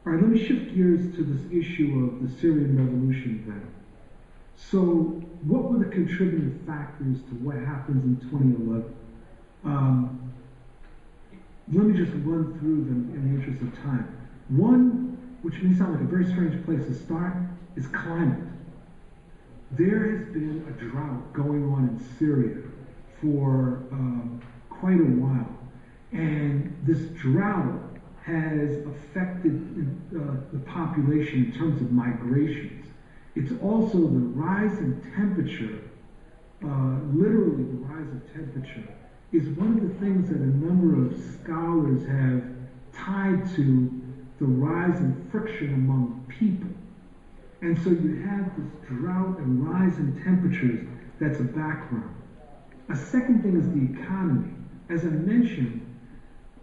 All right, let me shift gears to this issue of the Syrian revolution then. So what were the contributing factors to what happens in 2011? Let me just run through them in the interest of time. One, which may sound like a very strange place to start, is climate. There has been a drought going on in Syria for quite a while. And this drought has affected the population in terms of migrations. It's also the rise in temperature, literally the rise of temperature, is one of the things that a number of scholars have tied to the rise in friction among people. And so you have this drought and rise in temperatures that's a background. A second thing is the economy. As I mentioned,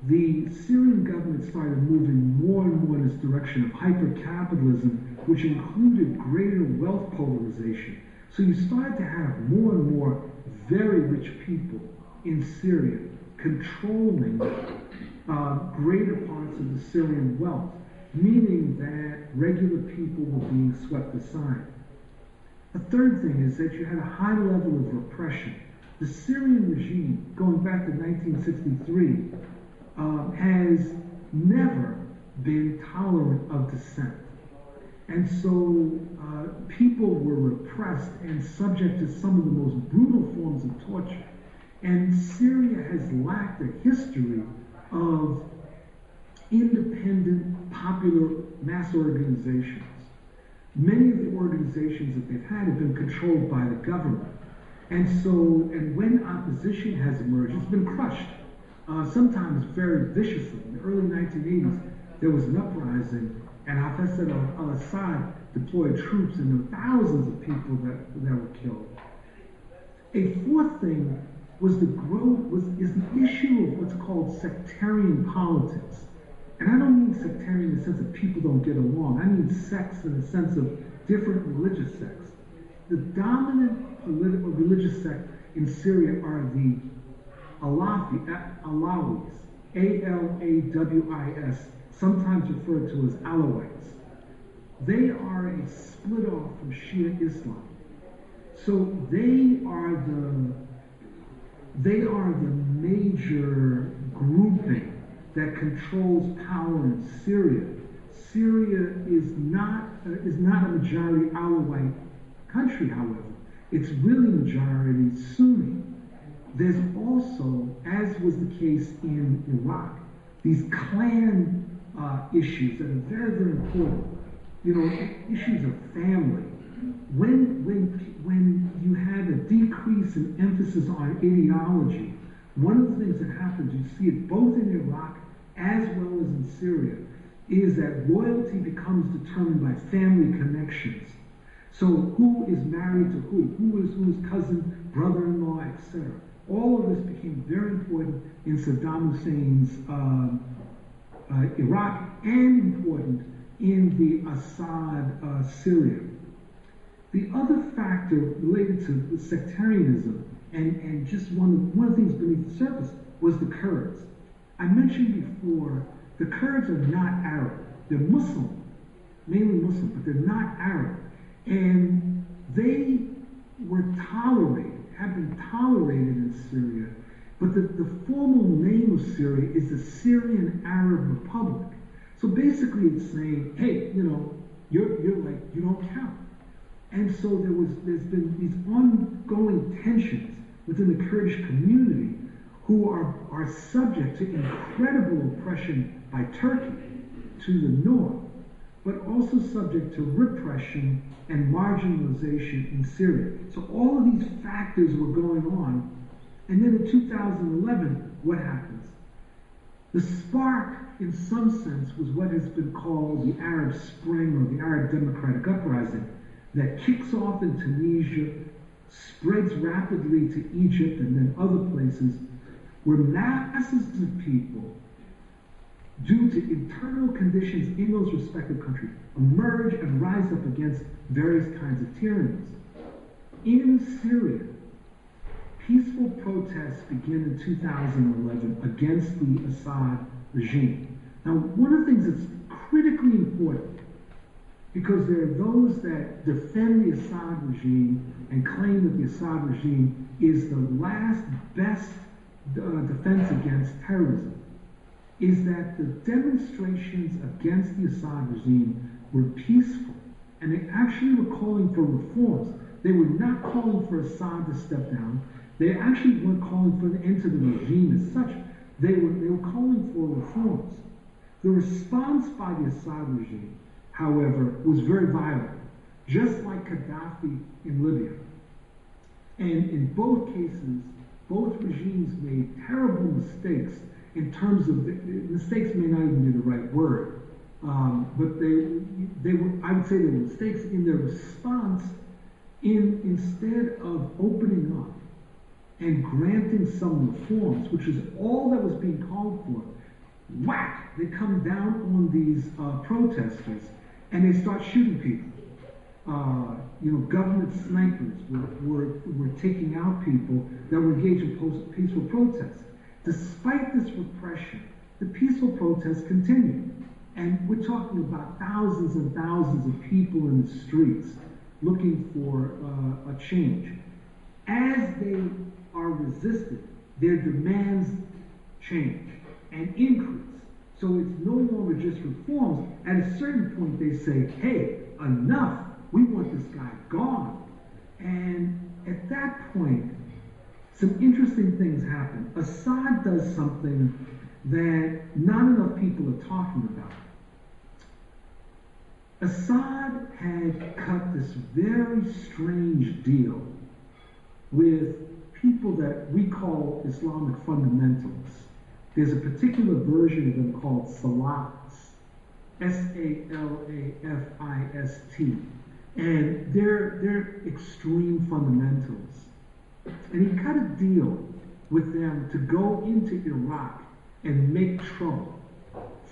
the Syrian government started moving more and more in this direction of hyper-capitalism, which included greater wealth polarization. So you started to have more and more very rich people in Syria controlling greater parts of the Syrian wealth, meaning that regular people were being swept aside. A third thing is that you had a high level of repression. The Syrian regime, going back to 1963, has never been tolerant of dissent. And so people were repressed and subject to some of the most brutal forms of torture. And Syria has lacked a history of independent, popular mass organizations. Many of the organizations that they've had have been controlled by the government. And when opposition has emerged, it's been crushed. Sometimes very viciously. In the early 1980s, there was an uprising, and Hafez al-Assad deployed troops, and there were thousands of people that were killed. A fourth thing is the issue of what's called sectarian politics. And I don't mean sectarian in the sense that people don't get along. I mean sects in the sense of different religious sects. The dominant political religious sect in Syria are the Alawis, A-L-A-W-I-S, sometimes referred to as Alawites. They are a split off from Shia Islam. So they are the major grouping that controls power in Syria. Syria is not a majority Alawite country, however. It's really majority Sunni. There's also, as was the case in Iraq, these clan issues that are very, very important. You know, issues of family. When you had a decrease in emphasis on ideology, one of the things that happens, you see it both in Iraq as well as in Syria, is that loyalty becomes determined by family connections. So who is married to who is whose cousin, brother-in-law, etc. All of this became very important in Saddam Hussein's Iraq and important in the Assad Syria. The other factor related to sectarianism and just one of the things beneath the surface was the Kurds. I mentioned before, the Kurds are not Arab. They're Muslim, mainly Muslim, but they're not Arab. And they were tolerated, have been tolerated in Syria, but the formal name of Syria is the Syrian Arab Republic. So basically it's saying, hey, you know, you're like, you don't count. And so there's been these ongoing tensions within the Kurdish community who are subject to incredible oppression by Turkey to the north, but also subject to repression and marginalization in Syria. So all of these factors were going on. And then in 2011, what happens? The spark, in some sense, was what has been called the Arab Spring or the Arab Democratic Uprising that kicks off in Tunisia, spreads rapidly to Egypt and then other places, where masses of people, due to internal conditions in those respective countries, emerge and rise up against various kinds of tyrannies. In Syria, peaceful protests begin in 2011 against the Assad regime. Now, one of the things that's critical critically important because there are those that defend the Assad regime and claim that the Assad regime is the last best defense against terrorism, is that the demonstrations against the Assad regime were peaceful, and they actually were calling for reforms. They were not calling for Assad to step down. They actually weren't calling for an end to the regime as such. They were calling for reforms. The response by the Assad regime, however, was very violent, just like Gaddafi in Libya. And in both cases, both regimes made terrible mistakes in terms of, mistakes may not even be the right word, but they were, I would say they were mistakes in their response instead of opening up and granting some reforms, which is all that was being called for. Whack! They come down on these protesters and they start shooting people. Government snipers were taking out people that were engaged in peaceful protests. Despite this repression, the peaceful protests continued. And we're talking about thousands and thousands of people in the streets looking for a change. As they are resisted, their demands change and increase. So it's no longer just reforms. At a certain point, they say, hey, enough. We want this guy gone. And at that point, some interesting things happen. Assad does something that not enough people are talking about. Assad had cut this very strange deal with people that we call Islamic fundamentalists. There's a particular version of them called Salafis, Salafist, and they're extreme fundamentalists. And he cut a deal with them to go into Iraq and make trouble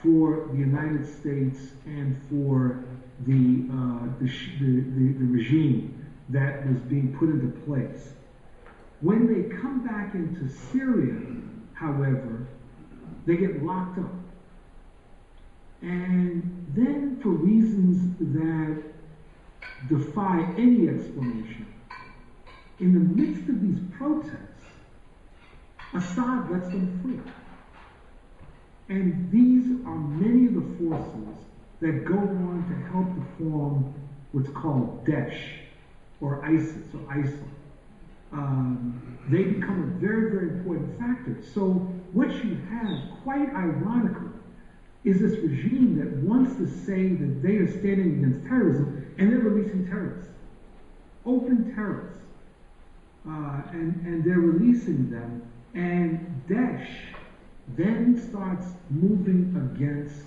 for the United States and for the regime that was being put into place. When they come back into Syria, however, they get locked up. And then, for reasons that defy any explanation, in the midst of these protests, Assad lets them free. And these are many of the forces that go on to help to form what's called Daesh, or ISIS, or ISIL. They become a very, very important factor. So what you have, quite ironically, is this regime that wants to say that they are standing against terrorism, and they're releasing terrorists, open terrorists, and they're releasing them, and Daesh then starts moving against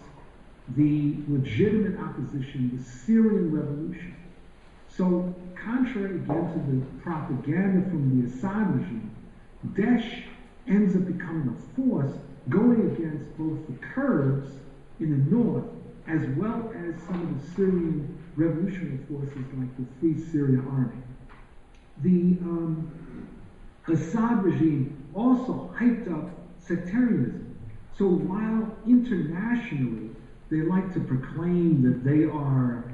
the legitimate opposition, the Syrian revolution. So, contrary again to the propaganda from the Assad regime, Daesh ends up becoming a force going against both the Kurds in the north as well as some of the Syrian revolutionary forces like the Free Syria Army. The Assad regime also hyped up sectarianism. So while internationally they like to proclaim that they are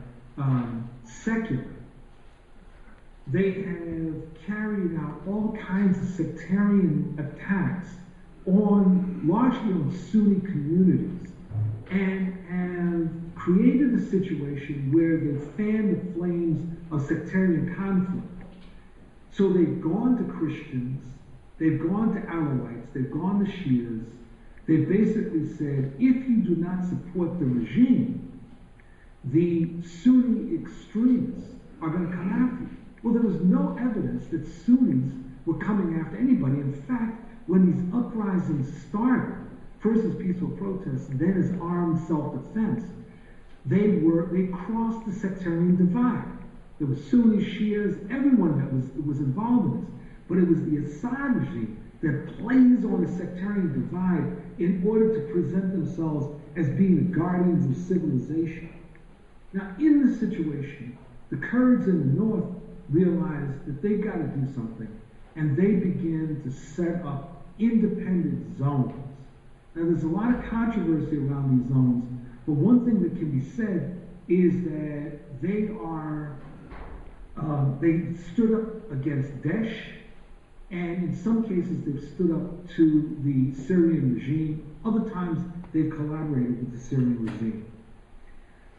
secular, they have carried out all kinds of sectarian attacks largely on Sunni communities, and have created a situation where they've fanned the flames of sectarian conflict. So they've gone to Christians, they've gone to Alawites, they've gone to Shias. They've basically said, if you do not support the regime, the Sunni extremists are going to come after you. Well, there was no evidence that Sunnis were coming after anybody. In fact, when these uprisings started, first as peaceful protests, then as armed self-defense, they crossed the sectarian divide. There were Sunni, Shias, everyone that was involved in this. But it was the Assad regime that plays on the sectarian divide in order to present themselves as being the guardians of civilization. Now, in this situation, the Kurds in the north realized that they've got to do something, and they began to set up independent zones. Now, there's a lot of controversy around these zones, But one thing that can be said is that they stood up against Daesh, and in some cases they've stood up to the Syrian regime. Other times they've collaborated with the Syrian regime.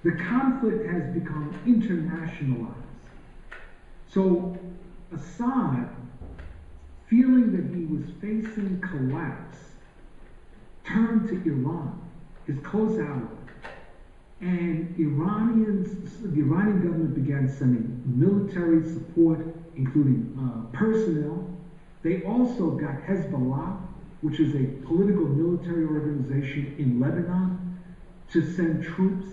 The conflict has become internationalized. So Assad, feeling that he was facing collapse, turned to Iran, his close ally, and the Iranian government began sending military support, including personnel. They also got Hezbollah, which is a political military organization in Lebanon, to send troops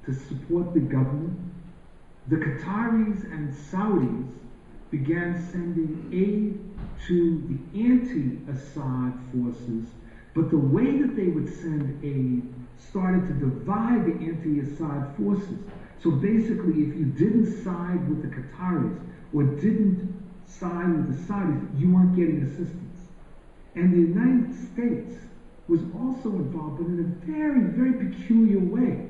to support the government. The Qataris and Saudis began sending aid to the anti-Assad forces, but the way that they would send aid started to divide the anti-Assad forces. So basically, if you didn't side with the Qataris or didn't side with the Saudis, you weren't getting assistance. And the United States was also involved, but in a very, very peculiar way.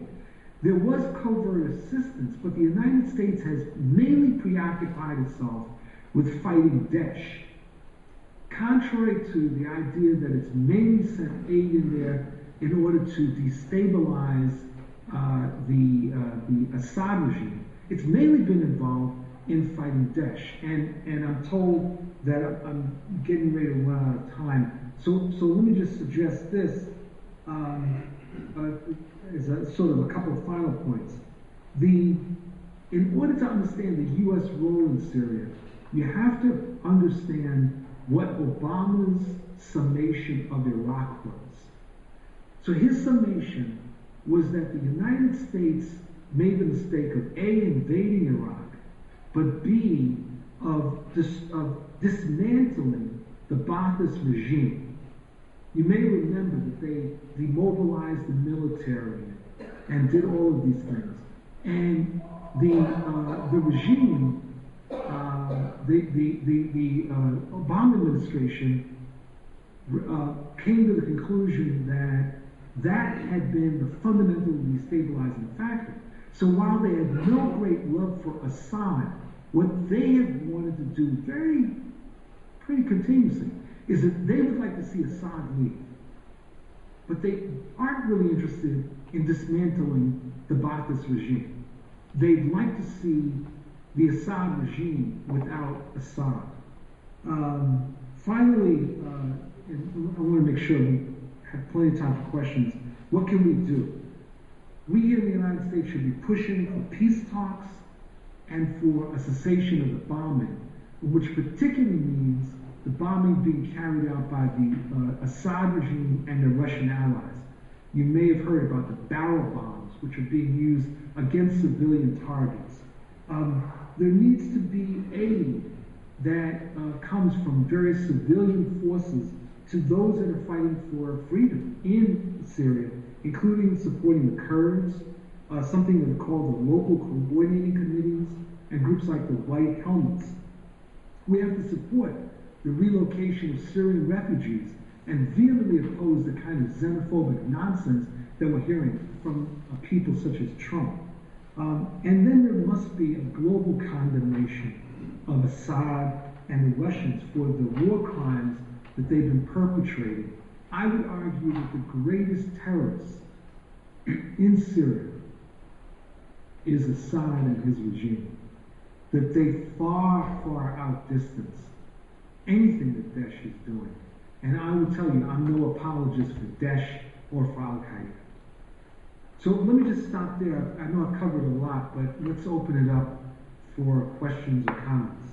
There was covert assistance, but the United States has mainly preoccupied itself with fighting Daesh. Contrary to the idea that it's mainly sent aid in there in order to destabilize the Assad regime, it's mainly been involved in fighting Daesh. And I'm told that I'm getting ready to run out of time. So let me just suggest this as a sort of a couple of final points. In order to understand the U.S. role in Syria, you have to understand what Obama's summation of Iraq was. So his summation was that the United States made the mistake of A, invading Iraq, but B, of dismantling the Ba'athist regime. You may remember that they demobilized the military and did all of these things. And the regime, the Obama administration came to the conclusion that had been the fundamental destabilizing factor. So while they had no great love for Assad, what they have wanted to do pretty continuously is that they would like to see Assad leave. But they aren't really interested in dismantling the Ba'athist regime. They'd like to see the Assad regime without Assad. Finally, and I want to make sure we have plenty of time for questions. What can we do? We here in the United States should be pushing for peace talks and for a cessation of the bombing, which particularly means the bombing being carried out by the Assad regime and their Russian allies. You may have heard about the barrel bombs, which are being used against civilian targets. There needs to be aid that comes from various civilian forces to those that are fighting for freedom in Syria, including supporting the Kurds, something that are called the local coordinating committees, and groups like the White Helmets. We have to support the relocation of Syrian refugees and vehemently oppose the kind of xenophobic nonsense that we're hearing from people such as Trump. And then there must be a global condemnation of Assad and the Russians for the war crimes that they've been perpetrating. I would argue that the greatest terrorist in Syria is Assad and his regime, that they far, far outdistance anything that Daesh is doing. And I will tell you, I'm no apologist for Daesh or for Al-Qaeda. So let me just stop there. I know I've covered a lot, but let's open it up for questions or comments.